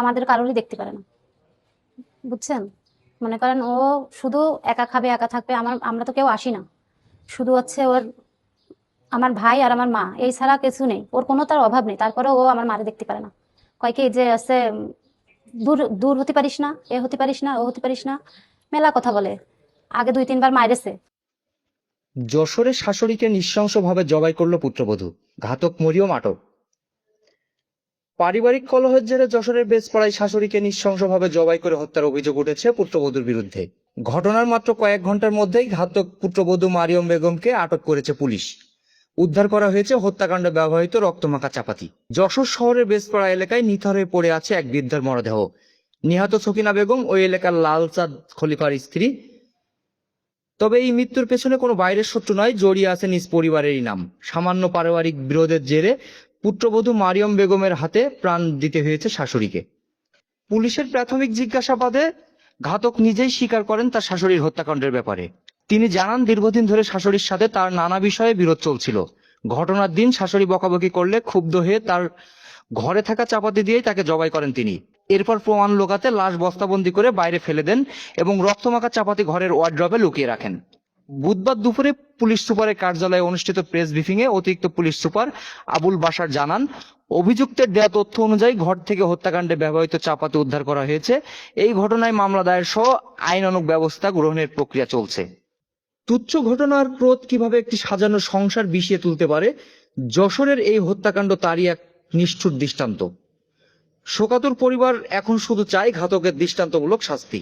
আমাদের কারোরই দেখতে পারে না, বুঝছেন? মনে করেন ও শুধু একা খাবে, একা থাকবে, আমরা তো কেউ আসি না, শুধু হচ্ছে ওর আমার ভাই আর আমার মা, এই ছাড়া কিছু নেই, ওর কোনো তার অভাব নেই, তারপরে ও আমার মারে দেখতে পারে না। কয় কি যে আছে, দূর দূর হতে পারিস না, এ হতে পারিস না, ও হতে পারিস না, মেলা কথা বলে। আগে 2-3 বার মাইরেছে। যশোরে শাশুড়িকে নৃশংসভাবে জবাই করল পুত্রবধূ, ঘাতক মরিয়ম আটক। পারিবারিক কলহের জেরে যশোরের বেজপাড়ায় শাশুড়িকে নৃশংসভাবে জবাই করে হত্যার অভিযোগ উঠেছে পুত্রবধূর বিরুদ্ধে। ঘটনার মাত্র কয়েক ঘন্টার মধ্যেই ঘাতক পুত্রবধূ মারিয়ম বেগমকে আটক করেছে পুলিশ। উদ্ধার করা হয়েছে হত্যাকাণ্ডে ব্যবহৃত রক্তমাখা চাপাতি। যশোর শহরের বেজপাড়া এলাকায় নিথর হয়ে পড়ে আছে এক বৃদ্ধার মরদেহ। নিহত সকিনা বেগম ওই এলাকার লালচাঁদ খলিফার স্ত্রী। তবে এই মৃত্যুর পেছনে কোনো বাইরের শত্রু নয়, জড়িয়ে আছে নিজ পরিবারেরই নাম। সামান্য পারিবারিক বিরোধের জেরে পুত্রবধূ মারিয়ম বেগমের হাতে প্রাণ দিতে হয়েছে শাশুড়িকে। পুলিশের প্রাথমিক জিজ্ঞাসাবাদে ঘাতক নিজেই স্বীকার করেন তার শাশুড়ির হত্যাকাণ্ডের ব্যাপারে। তিনি জানান, দীর্ঘদিন ধরে শাশুড়ির সাথে তার নানা বিষয়ে বিরোধ চলছিল। ঘটনার দিন শাশুড়ি বকাবকি করলে ক্ষুব্ধ হয়ে তার ঘরে থাকা চাপাতি দিয়েই তাকে জবাই করেন তিনি। এরপর প্রমাণ লোকাতে লাশ বস্তাবন্দি করে বাইরে ফেলে দেন এবং রক্তমাখা চাপাতি ঘরের ওয়ার্ড্রবে লুকিয়ে রাখেন। বুধবার দুপুরে পুলিশ সুপারের কার্যালয়ে অনুষ্ঠিত প্রেস ব্রিফিংয়ে অতিরিক্ত পুলিশ সুপার আবুল বাশার জানান, অভিযুক্তের দেয়া তথ্য অনুযায়ী ঘর থেকে হত্যাকাণ্ডে ব্যবহৃত চাপাতি উদ্ধার করা হয়েছে। এই ঘটনায় মামলা দায়ের সহ আইনানুগ ব্যবস্থা গ্রহণের প্রক্রিয়া চলছে। তুচ্ছ ঘটনার ক্রোধ কিভাবে একটি সাজানো সংসার বিষিয়ে তুলতে পারে, যশোরের এই হত্যাকাণ্ড তারই এক নিষ্ঠুর দৃষ্টান্ত। শোকাতুর পরিবার এখন শুধু চায় ঘাতকের দৃষ্টান্তমূলক শাস্তি।